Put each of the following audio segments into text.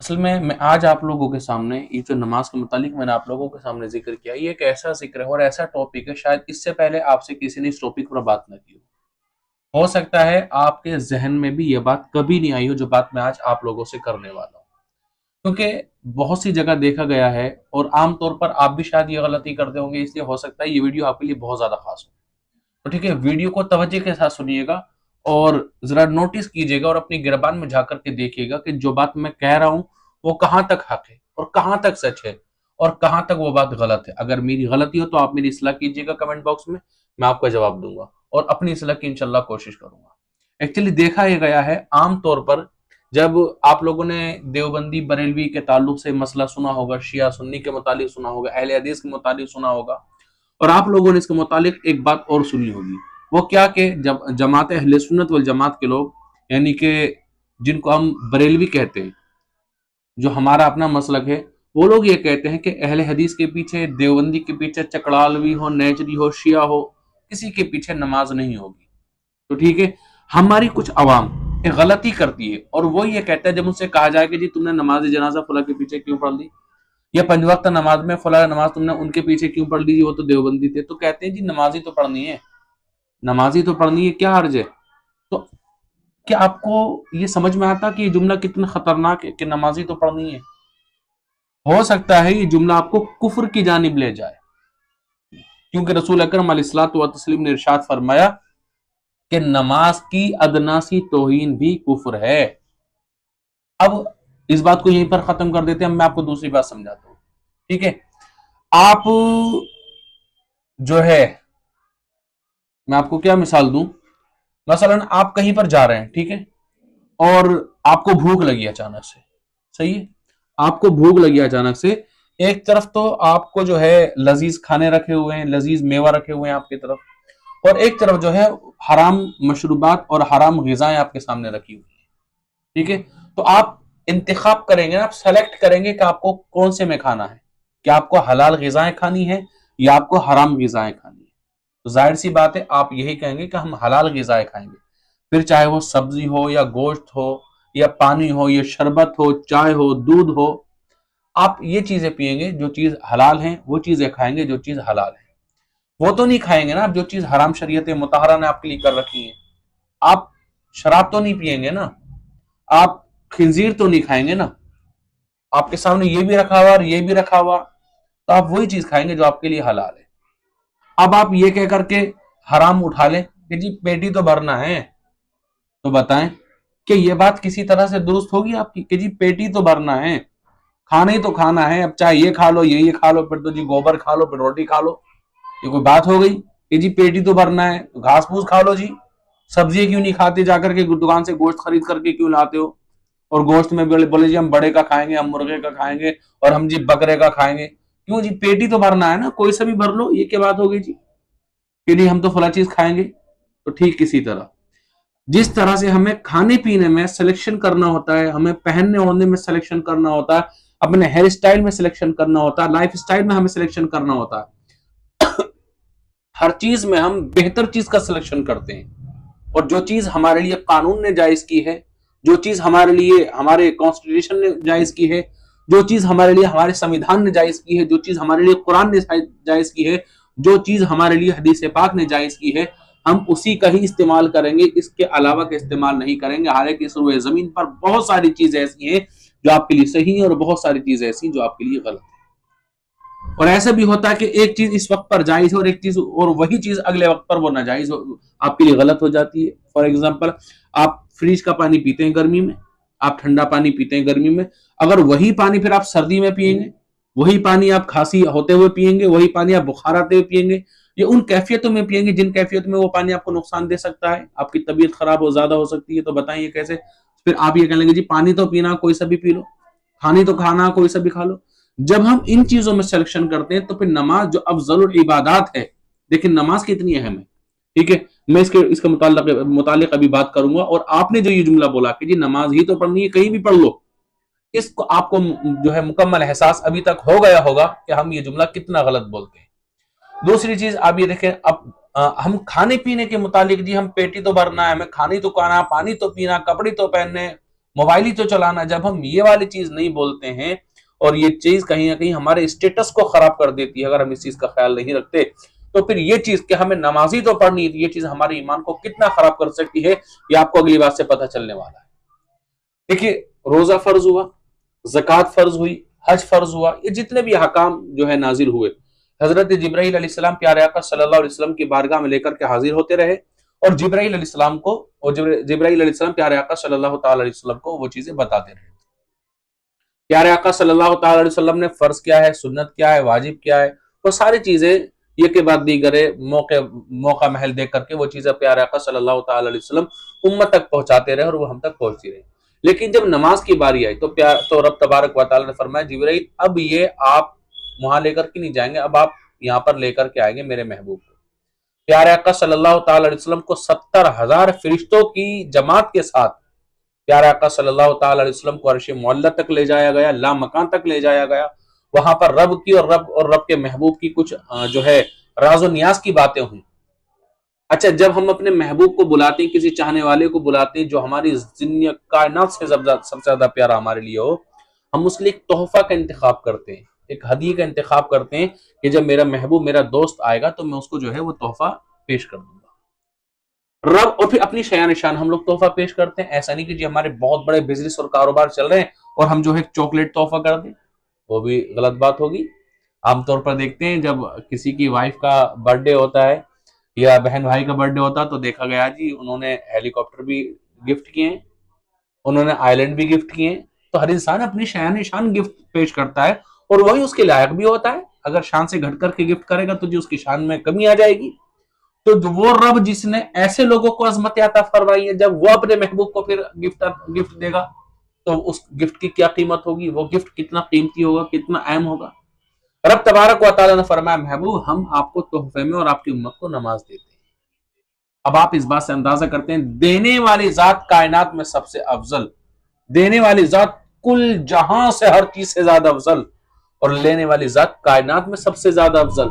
असल में मैं आज आप लोगों के सामने ये जो नमाज के मुतालिक मैंने आप लोगों के सामने जिक्र किया, ये एक ऐसा जिक्र है और ऐसा टॉपिक है, शायद इससे पहले आपसे किसी ने इस टॉपिक पर बात ना की हो सकता है आपके जहन में भी ये बात कभी नहीं आई हो जो बात मैं आज आप लोगों से करने वाला हूँ। क्योंकि बहुत सी जगह देखा गया है और आमतौर पर आप भी शायद ये गलती करते होंगे, इसलिए हो सकता है ये वीडियो आपके लिए बहुत ज्यादा खास हो। तो ठीक है, वीडियो को तवज्जो के साथ सुनिएगा और जरा नोटिस कीजिएगा और अपनी गिरबान में जाकर के देखिएगा कि जो बात मैं कह रहा हूं वो कहां तक हक है और कहां तक सच है और कहां तक वो बात गलत है। अगर मेरी गलती हो तो आप मेरी इस्लाह कीजिएगा कमेंट बॉक्स में, मैं आपका जवाब दूंगा और अपनी इस्लाह की इंशाल्लाह कोशिश करूंगा। एक्चुअली देखा यह गया है आमतौर पर, जब आप लोगों ने देवबंदी बरेलवी के ताल्लुक से मसला सुना होगा, शिया सुन्नी के मुतालिक सुना होगा, अहले हदीस के मुतालिक सुना होगा, और आप लोगों ने इसके मुतालिक एक बात और सुनी होगी। वो क्या कि जब जमात अहले सुन्नत वल जमात के लोग, यानी कि जिनको हम बरेलवी कहते हैं, जो हमारा अपना मसलक है, वो लोग ये कहते हैं कि अहले हदीस के पीछे, देवबंदी के पीछे, चकड़ालवी हो, नेचरी हो, शिया हो, किसी के पीछे नमाज नहीं होगी। तो ठीक है, हमारी कुछ अवाम एक गलती करती है और वो ये कहता है, जब उनसे कहा जाए कि जी तुमने नमाज जनाजा फला के पीछे क्यों पढ़ ली, या पंज वक्त नमाज में फला नमाज तुमने उनके पीछे क्यों पढ़ ली, वो तो देवबंदी थे, तो कहते हैं जी नमाज ही तो पढ़नी है, नमाज ही तो पढ़नी है, क्या हर्ज है। तो क्या आपको ये समझ में आता कि ये जुमला कितना खतरनाक है कि नमाज ही तो पढ़नी है। हो सकता है ये जुमला आपको कुफ्र की जानिब ले जाए, क्योंकि रसूल अकरम अलैहिस्सलातु व तस्लीम ने इरशाद फरमाया कि नमाज की अदना सी तौहीन भी कुफ्र है। अब इस बात को यहीं पर खत्म कर देते हैं, मैं आपको दूसरी बात समझाता हूं। ठीक है, आप जो है, मैं आपको क्या मिसाल दूं, मसलन आप कहीं पर जा रहे हैं, ठीक है, और आपको भूख लगी अचानक से, सही है, आपको भूख लगी अचानक से, एक तरफ तो आपको जो है लजीज खाने रखे हुए हैं, लजीज मेवा रखे हुए हैं आपकी तरफ, और एक तरफ जो है हराम मशरूबात और हराम ग़िज़ाएं आपके सामने रखी हुई है। ठीक है, तो आप इंतखाब करेंगे ना, आप सेलेक्ट करेंगे कि आपको कौन से में खाना है, कि आपको हलाल ग़िज़ाएं खानी है या आपको हराम ग़िज़ाएं खानी है। तो जाहिर सी बात है आप यही कहेंगे कि हम हलाल ग़िज़ाएं खाएंगे, फिर चाहे वो सब्जी हो या गोश्त हो या पानी हो या शरबत हो, चाय हो, दूध हो, आप ये चीजें पिएंगे जो चीज हलाल है, वो चीजें खाएंगे जो चीज हलाल है। वो तो नहीं खाएंगे ना आप जो चीज हराम शरीयत मुताहरा ने आपके लिए कर रखी है। आप शराब तो नहीं पिएंगे ना, आप खिंजीर तो नहीं खाएंगे ना, आपके सामने ये भी रखा हुआ और ये भी रखा हुआ, तो आप वही चीज खाएंगे जो आपके लिए हलाल है। अब आप ये कह करके हराम उठा लें कि जी पेटी तो भरना है, तो बताएं कि ये बात किसी तरह से दुरुस्त होगी आपकी कि जी पेटी तो भरना है, खाना ही तो खाना है, अब चाहे ये खा लो ये खा लो, फिर तो जी गोबर खा लो, फिर रोटी खा लो, ये कोई बात हो गई कि जी पेटी तो भरना है, तो घास फूस खा लो जी, सब्जी क्यों नहीं खाते, जाकर के दुकान से गोश्त खरीद करके क्यों लाते हो, और गोश्त में बोले बोले जी हम बड़े का खाएंगे, हम मुर्गे का खाएंगे और हम जी बकरे का खाएंगे, क्यों जी पेटी तो भरना है ना, कोई सा भी भर लो, ये क्या बात हो गई जी कि नहीं हम तो फला चीज खाएंगे। तो ठीक इसी तरह जिस तरह से हमें खाने पीने में सिलेक्शन करना होता है, हमें पहनने ओढ़ने में सिलेक्शन करना होता है, अपने हेयर स्टाइल में सिलेक्शन करना होता है, लाइफ स्टाइल में हमें सिलेक्शन करना होता है, हर चीज में हम बेहतर चीज का सिलेक्शन करते हैं, और जो चीज हमारे लिए कानून ने जायज की है, जो चीज हमारे लिए हमारे कॉन्स्टिट्यूशन ने जायज की है, जो चीज हमारे लिए हमारे संविधान ने जायज की है, जो चीज हमारे लिए कुरान ने जायज की है, जो चीज हमारे लिए हदीस पाक ने जायज की है, हम उसी का ही इस्तेमाल करेंगे, इसके अलावा का इस्तेमाल नहीं करेंगे। हालांकि इस रुए जमीन पर बहुत सारी चीजें ऐसी हैं जो आपके लिए सही है और बहुत सारी चीजें ऐसी जो आपके लिए गलत है। और ऐसा भी होता है कि एक चीज इस वक्त पर जायज हो और एक चीज और वही चीज अगले वक्त पर वो नाजायज हो, आपके लिए गलत हो जाती है। फॉर एग्जाम्पल, आप फ्रिज का पानी पीते हैं गर्मी में, आप ठंडा पानी पीते हैं गर्मी में, अगर वही पानी फिर आप सर्दी में पिएंगे, वही पानी आप खांसी होते हुए पिएंगे, वही पानी आप बुखार आते हुए पिएंगे, ये उन कैफियतों में पिएंगे जिन कैफियत में वो पानी आपको नुकसान दे सकता है, आपकी तबीयत खराब हो ज्यादा हो सकती है। तो बताइए कैसे, फिर आप ये कहने लगे जी पानी तो पीना कोई सा भी पी लो, खानी तो खाना कोई सा भी खा लो। जब हम इन चीजों में सिलेक्शन करते हैं तो फिर नमाज जो अफजलुल इबादात है, देखिए नमाज कितनी अहम है, ठीक है, मैं इसके मुतालिक अभी बात करूंगा। और आपने जो ये जुमला बोला कि जी नमाज ही तो पढ़नी है, कहीं भी पढ़ लो, इसको आपको जो है मुकम्मल एहसास अभी तक हो गया होगा कि हम ये जुमला कितना गलत बोलते हैं। दूसरी चीज आप ये देखें, अब हम खाने पीने के मुतालिक जी हम पेटी तो भरना है, हमें खानी तो खाना, पानी तो पीना, कपड़े तो पहनने, मोबाइल ही तो चलाना। जब हम ये वाली चीज नहीं बोलते हैं और ये चीज कहीं ना कहीं हमारे स्टेटस को खराब कर देती है, अगर हम इस चीज का ख्याल नहीं रखते, तो फिर ये चीज कि हमें नमाजी तो पढ़नी है, ये चीज हमारे ईमान को कितना खराब कर सकती है, ये आपको अगली बात से पता चलने वाला है। देखिए, रोजा फर्ज हुआ, ज़कात फर्ज हुई, हज फर्ज हुआ, ये जितने भी हकाम जो है नाजिल हुए, हजरत जिब्राइल अलैहिस्सलाम प्यारे आका सल्लल्लाहु अलैहि वसल्लम की बारगाह में लेकर के हाजिर होते रहे, और जिब्राइल अलैहिस्सलाम को, और जिब्राइल अलैहिस्सलाम प्यारे आका सल्लल्लाहु ताला अलैहि वसल्लम को वो चीजें बताते रहे। प्यारे आका सल्लल्लाहु ताला अलैहि वसल्लम ने फर्ज क्या है, सुन्नत क्या है, वाजिब क्या है, वो सारी चीजें ये के बाद दीगरे मौका महल देख करके वो चीजें प्यारे आका सल्लल्लाहु ताला अलैहि वसल्लम उम्मत तक पहुंचाते रहे और वो हम तक पहुंचती रही। लेकिन जब नमाज की बारी आई तो रब तबारक व तआला ने फरमाया, जिब्राइल अब ये आप वहां लेकर के नहीं जाएंगे, अब आप यहाँ पर लेकर के आएंगे मेरे महबूब को। प्यारे आका सल्लल्लाहु ताला अलैहि वसल्लम को 70,000 फरिश्तों की जमात के साथ प्यारे आका सल्लल्लाहु ताला अलैहि वसल्लम को अर्श मुअल्ला तक ले जाया गया, ला मकान तक ले जाया गया। वहां पर रब की और रब के महबूब की कुछ जो है राजो नियाज की बातें हुई। अच्छा, जब हम अपने महबूब को बुलाते हैं, किसी चाहने वाले को बुलाते हैं जो हमारी दुनिया कायनात से सबसे ज्यादा प्यारा हमारे लिए हो, हम उसके लिए एक तोहफा का इंतखाब करते हैं, एक हदीये का इंतखाब करते हैं कि जब मेरा महबूब, मेरा दोस्त आएगा तो मैं उसको जो है वो तोहफा पेश कर दूंगा। रब और फिर अपनी शया निशान हम लोग तोहफा पेश करते हैं। ऐसा नहीं कि जी हमारे बहुत बड़े बिजनेस और कारोबार चल रहे हैं और हम जो है चॉकलेट तोहफा कर दें, वो भी गलत बात होगी। आमतौर पर देखते हैं जब किसी की वाइफ का बर्थडे होता है या बहन भाई का बर्थडे होता है तो देखा गया जी उन्होंने हेलीकॉप्टर भी गिफ्ट किए हैं, उन्होंने आइलैंड भी गिफ्ट किए हैं। तो हर इंसान अपनी शान निशान गिफ्ट पेश करता है और वही उसके लायक भी होता है। अगर शान से घट करके गिफ्ट करेगा तो जी उसकी शान में कमी आ जाएगी। तो वो रब जिसने ऐसे लोगों को अजमत अता फरमाई है, जब वो अपने महबूब को फिर गिफ्ट देगा तो उस गिफ्ट की क्या कीमत होगी, वो गिफ्ट कितना कीमती होगा, कितना अहम होगा। रब तबारक व तआला ने फरमाया, महबूब हम आपको तोहफे में और आपकी उम्मत को नमाज देते हैं। अब आप इस बात से अंदाजा करते हैं, देने वाली जात कायनात में सबसे अफजल, देने वाली जात कुल जहां से हर चीज से ज्यादा अफजल, और लेने वाली जात कायनात में सबसे ज्यादा अफजल।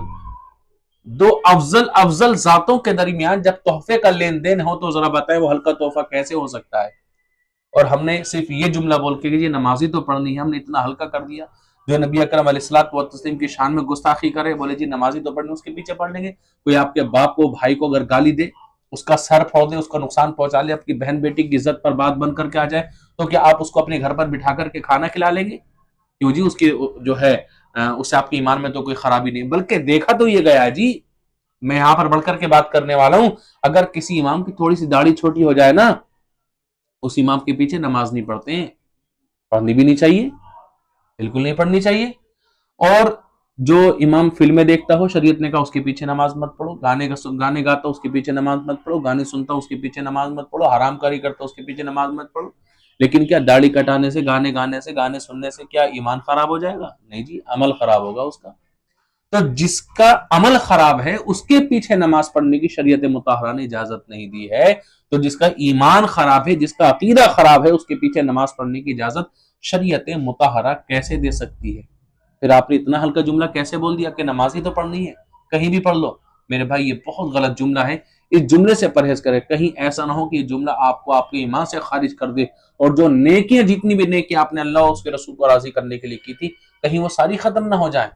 दो अफजल अफजल जातों के दरमियान जब तोहफे का लेन देन हो तो जरा बताएं वो हल्का तोहफा कैसे हो सकता है। और हमने सिर्फ ये जुमला बोल के ये नमाजी तो पढ़नी है, हमने इतना हल्का कर दिया। जो नबी अकरम अलैहिस्सलातु वस्सलाम की शान में गुस्ताखी करे, बोले जी नमाजी तो पढ़नी, उसके पीछे पढ़ लेंगे। कोई आपके बाप को, भाई को अगर गाली दे, उसका सर फोड़ दे, उसका नुकसान पहुंचा ले, आपकी बहन बेटी की इज्जत पर बात बन करके आ जाए, तो क्या आप उसको अपने घर पर बिठा करके खाना खिला लेंगे? क्यों जी, उसकी जो है उससे आपके ईमान में तो कोई खराबी नहीं। बल्कि देखा तो ये गया जी, मैं यहां पर बढ़कर के बात करने वाला हूं, अगर किसी इमाम की थोड़ी सी दाढ़ी छोटी हो जाए ना, उस इमाम के पीछे नमाज नहीं पढ़ते हैं। पढ़नी भी नहीं चाहिए, बिल्कुल नहीं पढ़नी चाहिए। और जो इमाम फिल्में देखता हो, शरीयत ने कहा उसके पीछे नमाज मत पढ़ो। गाने गाता उसके पीछे नमाज मत पढ़ो। गाने सुनता उसके पीछे नमाज मत पढ़ो। हरामकारी करता उसके पीछे नमाज मत पढ़ो। लेकिन क्या दाढ़ी कटाने से, गाने गाने से, गाने सुनने से क्या ईमान खराब हो जाएगा? नहीं जी, अमल खराब होगा उसका। तो जिसका अमल खराब है उसके पीछे नमाज पढ़ने की शरीयत मुताहरा ने इजाजत नहीं दी है। तो जिसका ईमान खराब है, जिसका अकीदा खराब है, उसके पीछे नमाज पढ़ने की इजाजत शरीयत मुताहरा कैसे दे सकती है? फिर आपने इतना हल्का जुमला कैसे बोल दिया कि नमाज ही तो पढ़नी है, कहीं भी पढ़ लो? मेरे भाई, ये बहुत गलत जुमला है। इस जुमले से परहेज करें, कहीं ऐसा ना हो कि ये जुमला आपको आपके ईमान से खारिज कर दे और जो नेकियां, जितनी भी नेकियां आपने अल्लाह और उसके रसूल को राजी करने के लिए की थी, कहीं वो सारी खत्म ना हो जाए।